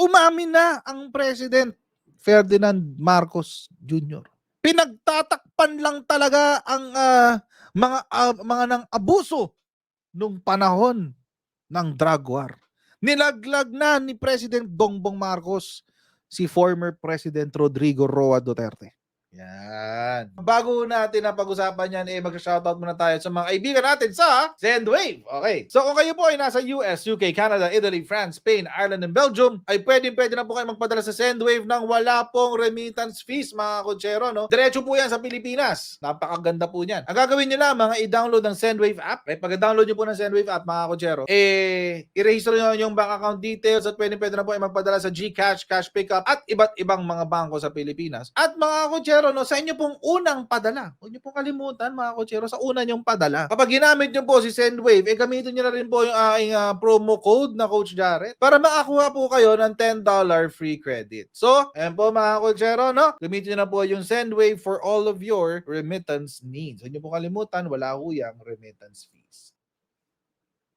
Umamin na ang President Ferdinand Marcos Jr. Pinagtatakpan lang talaga ang mga nang abuso nung panahon ng drug war. Nilaglag na ni President Bongbong Marcos si former President Rodrigo Duterte. Yan. Bago natin na pag-usapan yan, mag-shoutout muna tayo sa mga kaibigan natin sa Sendwave. Okay. So kung kayo po ay nasa US, UK, Canada, Italy, France, Spain, Ireland, and Belgium, ay pwede na po kayo magpadala sa Sendwave ng wala pong remittance fees, mga kutsero, no? Diretso po yan sa Pilipinas. Napakaganda po niyan. Ang gagawin nyo lang, mga i-download ng Sendwave app. Okay? Pag-download nyo po ng Sendwave app, mga kutsero, i-register nyo yung bank account details at pwede na po kayo magpadala sa GCash, Cash Pickup, at iba't ibang mga bangko sa Pilipinas. At mga kutsero, no, sa inyo pong unang padala, huwag nyo pong kalimutan, mga kutsero, sa una nyong padala. Kapag ginamit nyo po si Sendwave, gamitin nyo na rin po yung aking promo code na Coach Jared para makakuha po kayo ng $10 free credit. So, ayan po mga kutsero, no? Gamitin nyo na po yung Sendwave for all of your remittance needs. Huwag nyo pong kalimutan, wala ho yung remittance fees.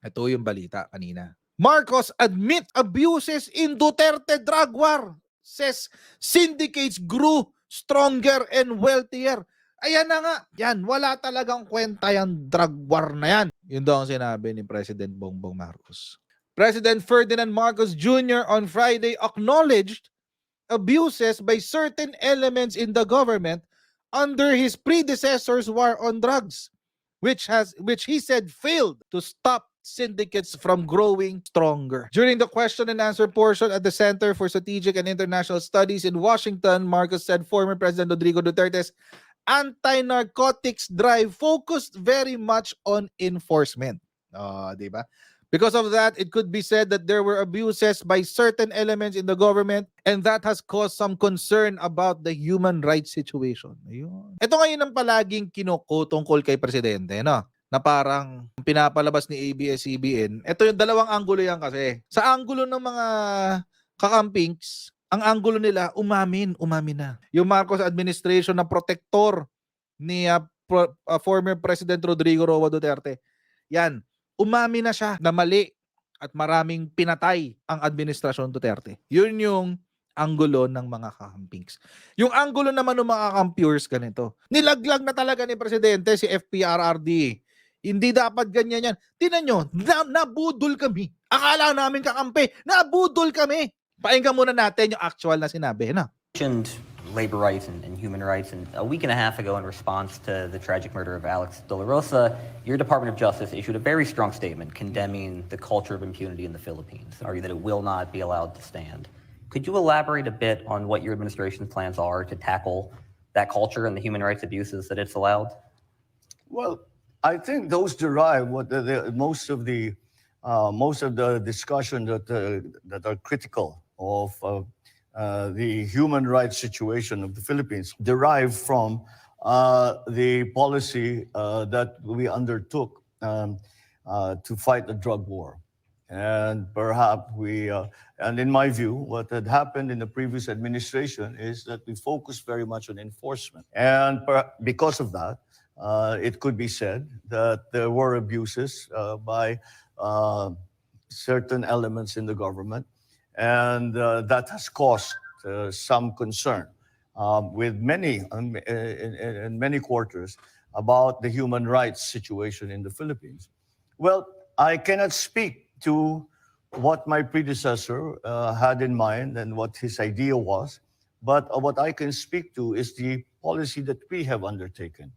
Ito yung balita kanina. Marcos admit abuses in Duterte drug war. Says syndicates grew stronger and wealthier. Ayan na nga. Yan, wala talagang kwenta yung drug war na yan. Yun daw ang sinabi ni President Bongbong Marcos. President Ferdinand Marcos Jr. on Friday acknowledged abuses by certain elements in the government under his predecessor's war on drugs, which he said failed to stop syndicates from growing stronger. During the question and answer portion at the Center for Strategic and International Studies in Washington, Marcos said former President Rodrigo Duterte's anti-narcotics drive focused very much on enforcement. Diba? Because of that, it could be said that there were abuses by certain elements in the government and that has caused some concern about the human rights situation. Ayun. Ito ngayon ang palaging kinuko tungkol kay Presidente, no? Na parang pinapalabas ni ABS-CBN. Ito yung dalawang anggulo yan kasi. Sa anggulo ng mga kakampings, ang anggulo nila, umamin na. Yung Marcos administration na protector ni former President Rodrigo Duterte. Yan, umamin na siya na mali at maraming pinatay ang administrasyon Duterte. Yun yung anggulo ng mga kakampings. Yung anggulo naman ng mga kakampures ganito. Nilaglag na talaga ni Presidente si FPRRD. Hindi dapat ganyan yan. Tingnan nyo, nabudol kami. Akala namin kakampi, nabudol kami. Painggan muna natin yung actual na sinabi. Na? Labor rights and human rights, and a week and a half ago in response to the tragic murder of Alex De La Rosa, your Department of Justice issued a very strong statement condemning the culture of impunity in the Philippines, arguing that it will not be allowed to stand. Could you elaborate a bit on what your administration's plans are to tackle that culture and the human rights abuses that it's allowed? Well, I think those derive most of the discussion that are critical of the human rights situation of the Philippines derive from the policy that we undertook to fight the drug war. And perhaps and in my view, what had happened in the previous administration is that we focused very much on enforcement. And because of that, it could be said that there were abuses by certain elements in the government, and that has caused some concern with many in many quarters about the human rights situation in the Philippines. Well, I cannot speak to what my predecessor had in mind and what his idea was, but what I can speak to is the policy that we have undertaken.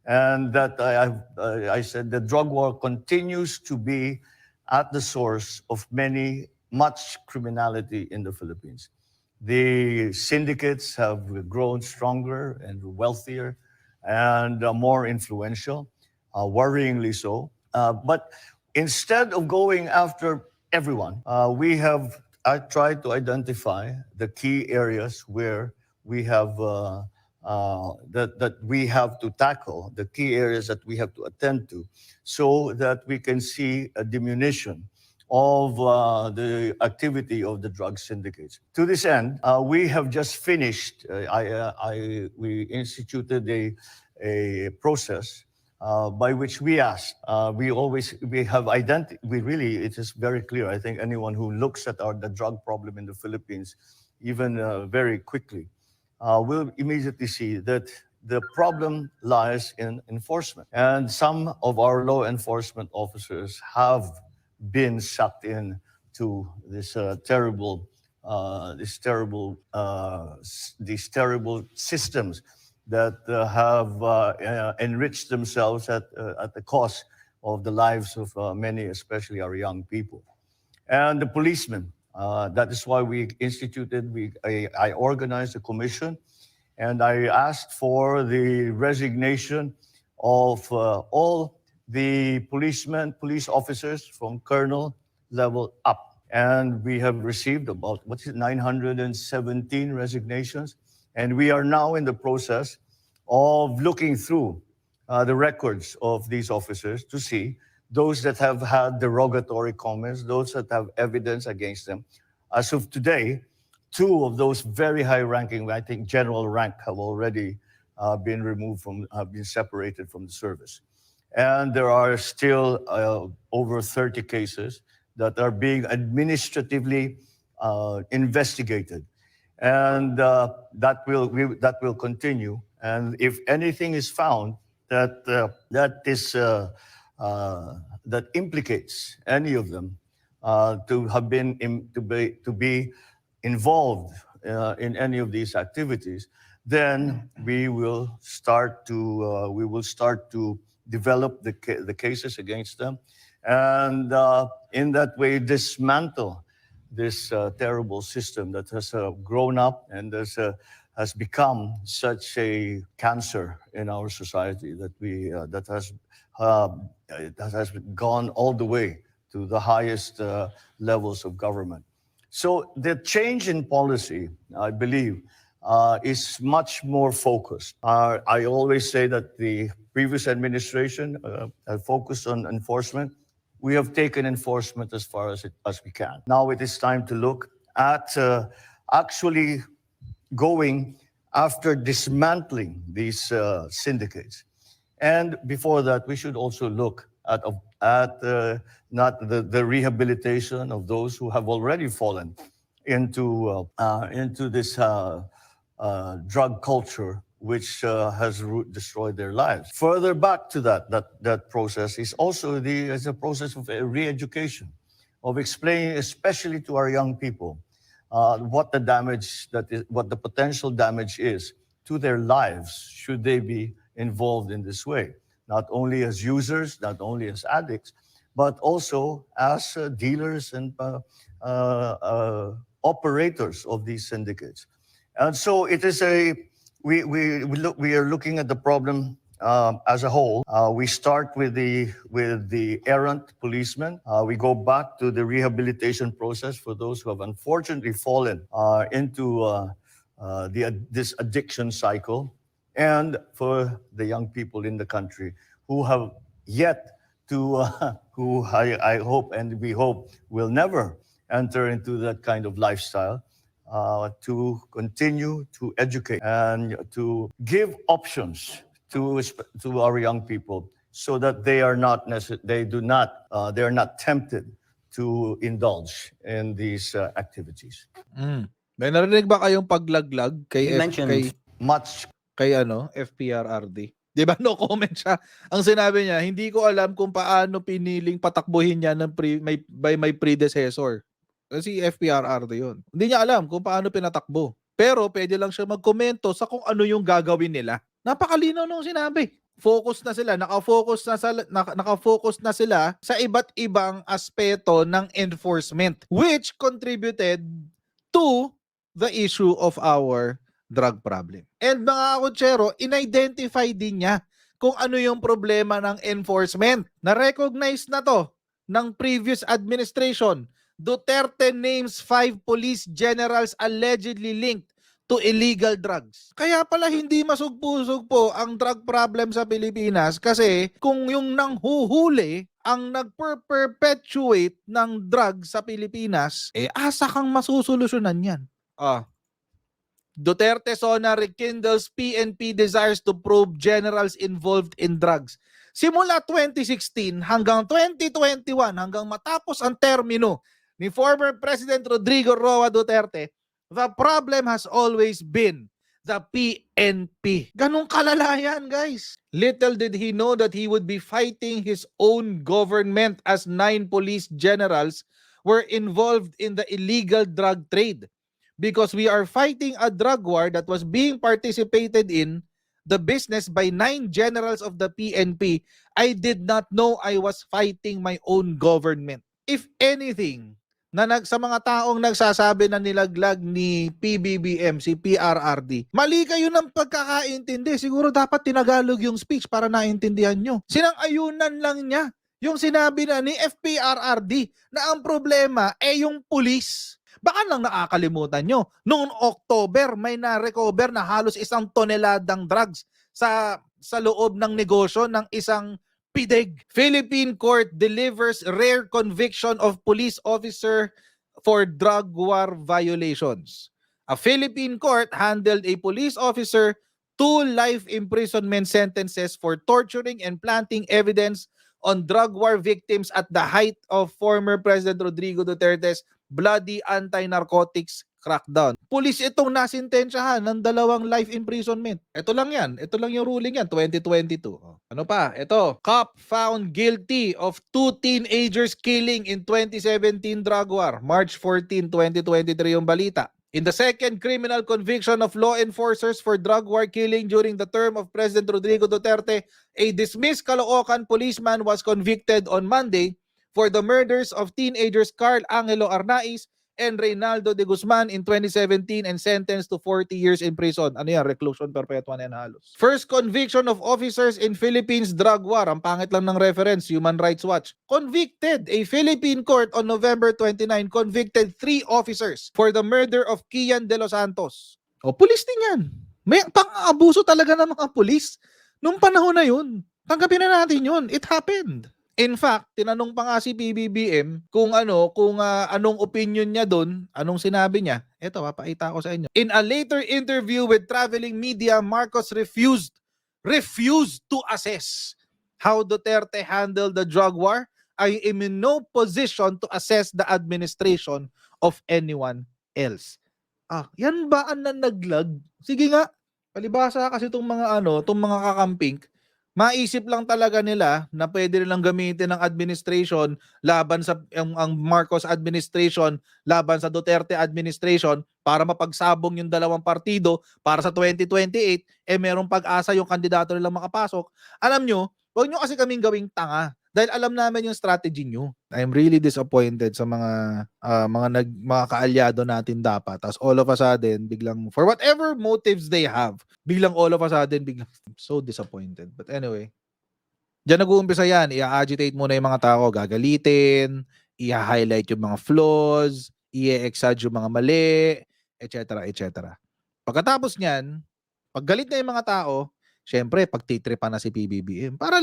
And that I said the drug war continues to be at the source of much criminality in the Philippines. The syndicates have grown stronger and wealthier and more influential, worryingly so. But instead of going after everyone, I tried to identify the key areas where we have that we have to tackle, the key areas that we have to attend to, so that we can see a diminution of the activity of the drug syndicates. To this end, we have just finished, we instituted a process by which we asked. It is very clear. I think anyone who looks at the drug problem in the Philippines, even very quickly, will immediately see that the problem lies in enforcement. And some of our law enforcement officers have been sucked in to this these terrible systems that have enriched themselves at the cost of the lives of many, especially our young people. And the policemen. That is why I organized a commission, and I asked for the resignation of all the police officers from colonel level up. And we have received about 917 resignations, and we are now in the process of looking through the records of these officers to see those that have had derogatory comments, those that have evidence against them. As of today, 2 of those very high-ranking, I think general rank, have already been separated from the service. And there are still over 30 cases that are being administratively investigated. And that will continue. And if anything is found that implicates any of them to be involved in any of these activities, then we will start to develop the cases against them, and in that way dismantle this terrible system that has grown up and has become such a cancer in our society that has gone all the way to the highest levels of government. So the change in policy, I believe, is much more focused. I always say that the previous administration focused on enforcement. We have taken enforcement as far as we can. Now it is time to look at actually going after dismantling these syndicates. And before that, we should also look at not the rehabilitation of those who have already fallen into this drug culture, which has destroyed their lives. Further back to that process is also a process of re-education, of explaining, especially to our young people, what the potential damage is to their lives should they be involved in this way, not only as users, not only as addicts, but also as dealers and operators of these syndicates. And so it is we are looking at the problem as a whole. We start with the errant policemen. We go back to the rehabilitation process for those who have unfortunately fallen into this addiction cycle, and for the young people in the country who have yet to, who I hope and we hope will never enter into that kind of lifestyle, to continue to educate and to give options to our young people, so that they are not tempted to indulge in these activities. May narinig ba kayong paglaglag kay You mentioned FPRRD? 'Di ba, no comment siya. Ang sinabi niya, hindi ko alam kung paano piniling patakbuhin niya ng may predecessor. Kasi FPRRD 'yun. Hindi niya alam kung paano pinatakbo. Pero pwede lang siya magkomento sa kung ano yung gagawin nila. Napakalinaw nung sinabi. Focus na sila, nakafocus na sila sa iba't ibang aspeto ng enforcement, which contributed to the issue of our drug problem. And mga kutsero, in-identify din niya kung ano yung problema ng enforcement. Na-recognize na to ng previous administration. Duterte names 5 police generals allegedly linked to illegal drugs. Kaya pala hindi masugpo-sugpo ang drug problem sa Pilipinas, kasi kung yung nanghuhuli ang nagper-perpetuate ng drugs sa Pilipinas, asa kang masusolusyonan yan. Duterte SONA rekindles PNP desires to probe generals involved in drugs. Simula 2016 hanggang 2021, hanggang matapos ang termino ni former President Rodrigo Roa Duterte, the problem has always been the PNP. Ganun kalala yan, guys. Little did he know that he would be fighting his own government as 9 police generals were involved in the illegal drug trade. Because we are fighting a drug war that was being participated in the business by 9 generals of the PNP, I did not know I was fighting my own government. If anything, sa mga taong nagsasabi na nilaglag ni PBBM, si PRRD, mali kayo ng pagkakaintindi. Siguro dapat tinagalog yung speech para naintindihan nyo. Sinang-ayunan lang niya yung sinabi na ni FPRRD na ang problema yung pulis. Baka lang nakakalimutan nyo, noong October may na-recover na halos 1 toneladang drugs sa loob ng negosyo ng isang PIDEG. Philippine court delivers rare conviction of police officer for drug war violations. A Philippine court handled a police officer 2 life imprisonment sentences for torturing and planting evidence on drug war victims at the height of former President Rodrigo Duterte's bloody anti-narcotics crackdown. Pulis itong nasintensyahan ng 2 life imprisonment. Ito lang yan. Ito lang yung ruling yan, 2022. Ano pa? Ito. Cop found guilty of 2 teenagers killing in 2017 drug war. March 14, 2023 yung balita. In the second criminal conviction of law enforcers for drug war killing during the term of President Rodrigo Duterte, a dismissed Caloocan policeman was convicted on Monday for the murders of teenagers Carl Angelo Arnaiz and Reynaldo de Guzman in 2017 and sentenced to 40 years in prison. Ano yan? Reclusion perpetua na yan halos. First conviction of officers in Philippines drug war. Ang pangit lang ng reference, Human Rights Watch. Convicted. A Philippine court on November 29 convicted 3 officers for the murder of Kian de los Santos. O, pulis din yan. May pang-abuso talaga ng mga pulis. Nung panahon na yun, tanggapin na natin yun. It happened. In fact, tinanong pa nga si PBBM kung anong opinion niya doon, anong sinabi niya. Ito, papakita ko sa inyo. In a later interview with traveling media, Marcos refused to assess how Duterte handled the drug war. I am in no position to assess the administration of anyone else. Yan ba ang nanaglag? Sige nga, palibasa kasi itong mga kakamping, maisip lang talaga nila na pwede nilang gamitin ng administration laban sa ang Marcos administration laban sa Duterte administration para mapagsabong yung 2 partido para sa 2028 merong pag-asa yung kandidato nilang makapasok. Alam nyo, huwag nyo kasi kaming gawing tanga dahil alam namin yung strategy nyo. I'm really disappointed sa mga kaalyado natin dapat. As all of a sudden, biglang for whatever motives they have, biglang all of a sudden, biglang so disappointed. But anyway, diyan nag-uumpisa yan. I-agitate muna yung mga tao, gagalitin, i-highlight yung mga flaws, i-exage yung mga mali, etc. etc. Pagkatapos niyan, pag galit na yung mga tao, syempre, pagtitripa na si PBBM. Para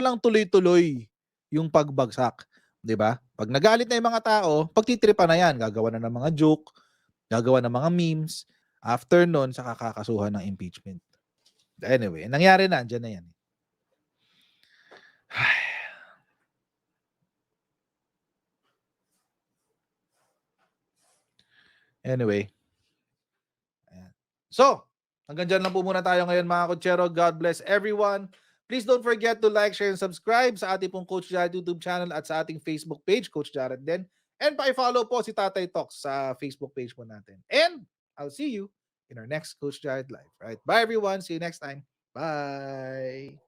lang tuloy-tuloy yung pagbagsak. 'Di ba? Pag nagalit na yung mga tao, pagtitripa na yan. Gagawa na ng mga joke, gagawa ng mga memes. After nun, saka kakasuhan ng impeachment. Anyway, nangyari na, andyan na yan. Anyway. Ayan. So, hanggang dyan lang po muna tayo ngayon mga kutsero. God bless everyone. Please don't forget to like, share, and subscribe sa ating pong Coach Jared YouTube channel at sa ating Facebook page, Coach Jared din. And pa-follow po si Tatay Talks sa Facebook page po natin. And I'll see you in our next Coach Jared Live. Right? Bye everyone. See you next time. Bye.